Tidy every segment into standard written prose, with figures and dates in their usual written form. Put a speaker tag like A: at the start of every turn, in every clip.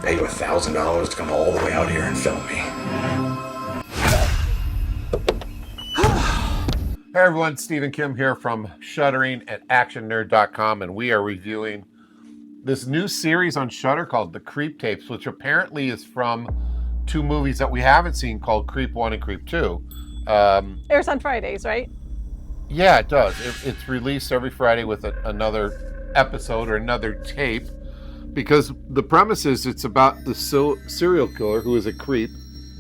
A: pay you $1,000 to come all the way out here and film me.
B: Hey everyone, Stephen Kim here from Shuddering at ActionNerd.com, and we are reviewing this new series on Shudder called The Creep Tapes, which apparently is from two movies that we haven't seen called Creep 1 and Creep 2.
C: Airs on Fridays, right?
B: Yeah, it does. It's released every Friday with another episode or another tape, because the premise is it's about the serial killer who is a creep,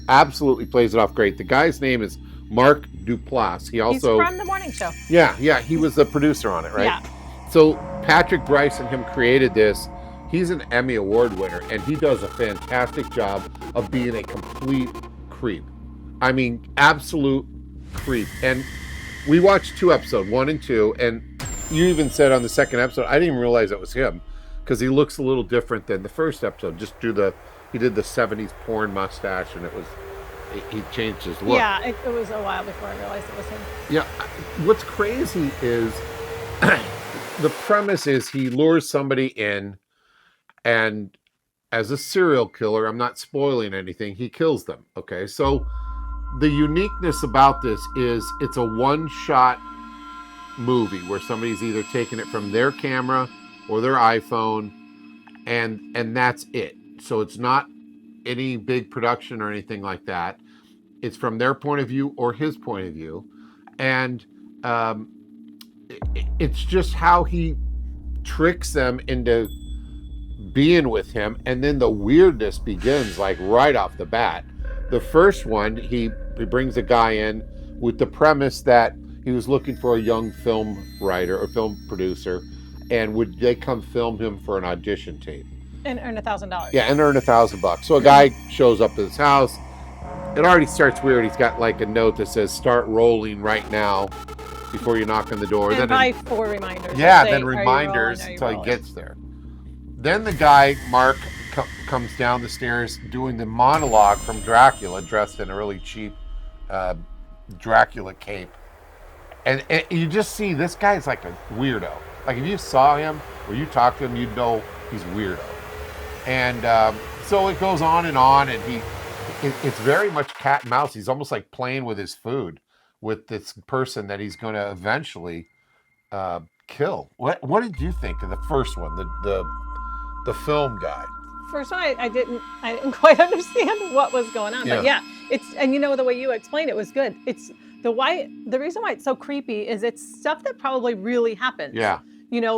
B: absolutely plays it off great. The guy's name is Mark Duplass.
C: He's from The Morning Show.
B: Yeah, he was the producer on it, right?
C: Yeah.
B: So Patrick Bryce and him created this. He's an Emmy Award winner, and he does a fantastic job of being a complete creep. I mean, absolute creep. And we watched 2 episodes, 1 and 2, and you even said on the second episode, I didn't even realize it was him, because he looks a little different than the first episode. He did the 70s porn mustache, and he changed his look.
C: Yeah, it was a while before I realized it was him.
B: Yeah, what's crazy is the premise is he lures somebody in, and as a serial killer, I'm not spoiling anything, he kills them. Okay, so the uniqueness about this is it's a one-shot movie where somebody's either taking it from their camera or their iPhone, and that's it. So it's not any big production or anything like that. It's from their point of view or his point of view. And it's just how he tricks them into being with him. And then the weirdness begins like right off the bat. The first one, he brings a guy in with the premise that he was looking for a young film writer or film producer, and would they come film him for an audition tape
C: and earn $1,000.
B: Yeah, and earn $1,000. So a guy shows up at his house. It already starts weird. He's got like a note that says "Start rolling right now" before you knock on the door.
C: And
B: then
C: probably 4 reminders.
B: Yeah,
C: say,
B: then reminders until he
C: rolling?
B: gets there. Then the guy Mark comes down the stairs doing the monologue from Dracula, dressed in a really cheap Dracula cape, and you just see this guy's like a weirdo. Like if you saw him or you talked to him, you'd know he's weirdo. And so it goes on, and it's very much cat and mouse. He's almost like playing with his food with this person that he's going to eventually kill. What did you think of the first one, the film guy?
C: First one, I didn't quite understand what was going on.
B: Yeah.
C: But yeah, and the way you explained it was good. It's the reason why it's so creepy is it's stuff that probably really happens.
B: Yeah.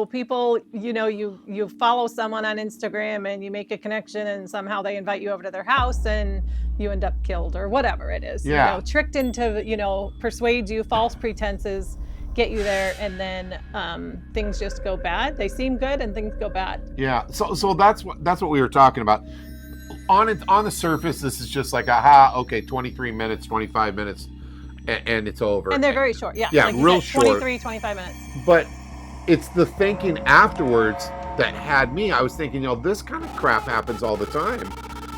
C: People, you follow someone on Instagram and you make a connection and somehow they invite you over to their house and you end up killed or whatever it is.
B: Yeah.
C: Tricked into, persuade you, false pretenses, get you there, and then things just go bad. They seem good and things go bad.
B: Yeah. So that's what we were talking about. On the surface, this is just like okay, 23 minutes, 25 minutes, and it's over.
C: And they're very short. Yeah.
B: Yeah,
C: like
B: real
C: said,
B: short.
C: 25 minutes.
B: But it's the thinking afterwards that had me. I was thinking, this kind of crap happens all the time,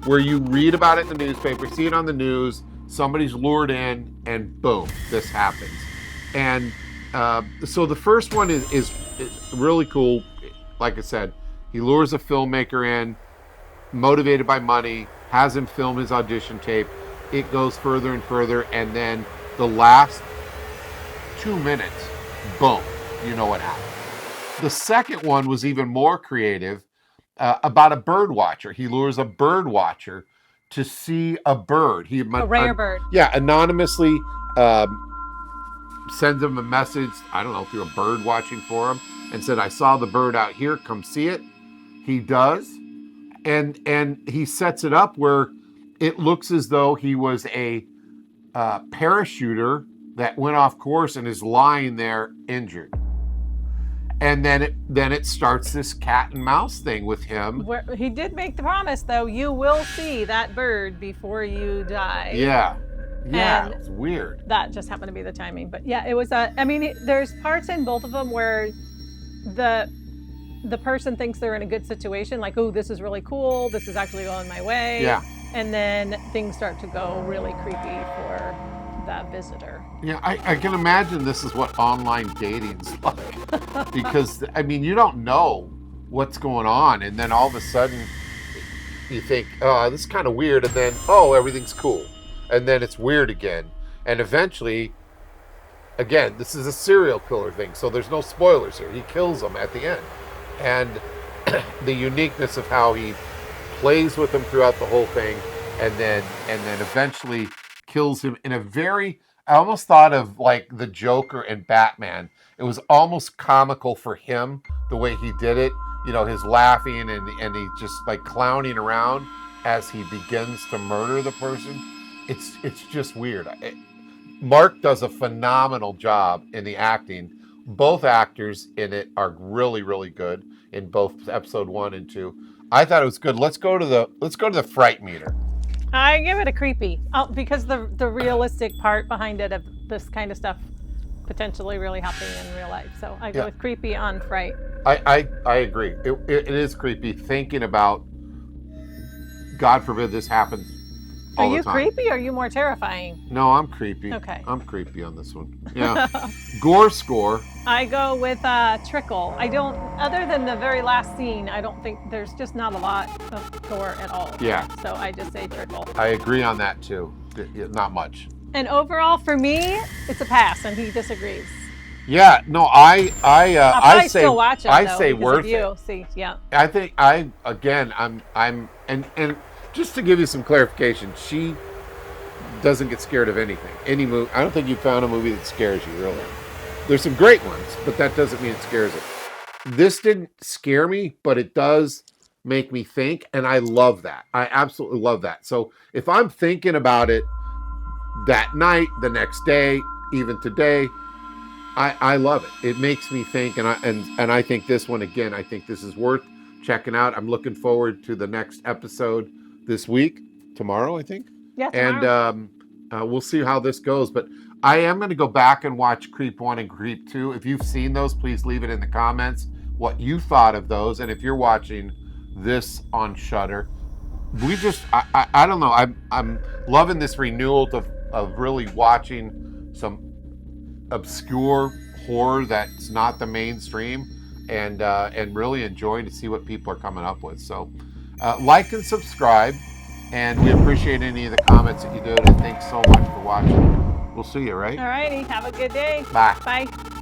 B: where you read about it in the newspaper, see it on the news, somebody's lured in, and boom, this happens. And so the first one is really cool. Like I said, he lures a filmmaker in, motivated by money, has him film his audition tape. It goes further and further, and then the last 2 minutes, boom, you know what happened. The second one was even more creative, about a bird watcher. He lures a bird watcher to see a bird.
C: A rare bird.
B: Yeah, anonymously sends him a message, I don't know, through a bird watching forum, and said, I saw the bird out here, come see it. He does. And he sets it up where it looks as though he was a parachuter that went off course and is lying there injured. And then it starts this cat and mouse thing with him.
C: Where he did make the promise, though, you will see that bird before you die.
B: Yeah. Yeah,
C: And
B: it's weird.
C: That just happened to be the timing. But yeah, it was there's parts in both of them where the person thinks they're in a good situation, like, oh, this is really cool, this is actually going my way.
B: Yeah.
C: And then things start to go really creepy for the visitor.
B: Yeah, I can imagine this is what online dating's like. Because, you don't know what's going on. And then all of a sudden, you think, oh, this is kind of weird, and then, oh, everything's cool. And then it's weird again. And eventually, again, this is a serial killer thing, so there's no spoilers here. He kills them at the end. And the uniqueness of how he plays with them throughout the whole thing, and then eventually kills him in a very, I almost thought of like the Joker and Batman. It was almost comical for him, the way he did it. You know, his laughing and he just like clowning around as he begins to murder the person. It's just weird. Mark does a phenomenal job in the acting. Both actors in it are really, really good in both episode 1 and 2. I thought it was good. Let's go to the fright meter.
C: I give it a creepy. Because the realistic part behind it of this kind of stuff potentially really happening in real life. So I go with creepy on fright.
B: I agree. It is creepy thinking about, God forbid this happens all the time.
C: Are you creepy or are you more terrifying?
B: No, I'm creepy.
C: Okay.
B: I'm creepy on this one. Yeah. Gore score.
C: I go with trickle. I don't, other than the very last scene, I don't think there's just not a lot of gore at all.
B: Yeah.
C: So I just say trickle.
B: I agree on that too. Not much.
C: And overall for me, it's a pass, and he disagrees.
B: Yeah, no, I say
C: still watch it,
B: I
C: though,
B: say
C: because
B: worth
C: of you.
B: it.
C: See, yeah.
B: I think I'm just to give you some clarification, she doesn't get scared of anything. Any movie, I don't think you found a movie that scares you, really. There's some great ones, but that doesn't mean it scares it. This didn't scare me, but it does make me think, and I love that. I absolutely love that. So if I'm thinking about it that night, the next day, even today, I love it. It makes me think, and I think this one, again, I think this is worth checking out. I'm looking forward to the next episode this week, tomorrow, I think.
C: Yeah, tomorrow.
B: And we'll see how this goes. But I am going to go back and watch Creep 1 and Creep 2. If you've seen those, please leave it in the comments what you thought of those. And if you're watching this on Shudder, I don't know. I'm loving this renewal of really watching some obscure horror that's not the mainstream, and really enjoying to see what people are coming up with. So like and subscribe, and we appreciate any of the comments that you do, and thanks so much for watching. We'll see you, right?
C: All righty. Have a good day.
B: Bye.
C: Bye.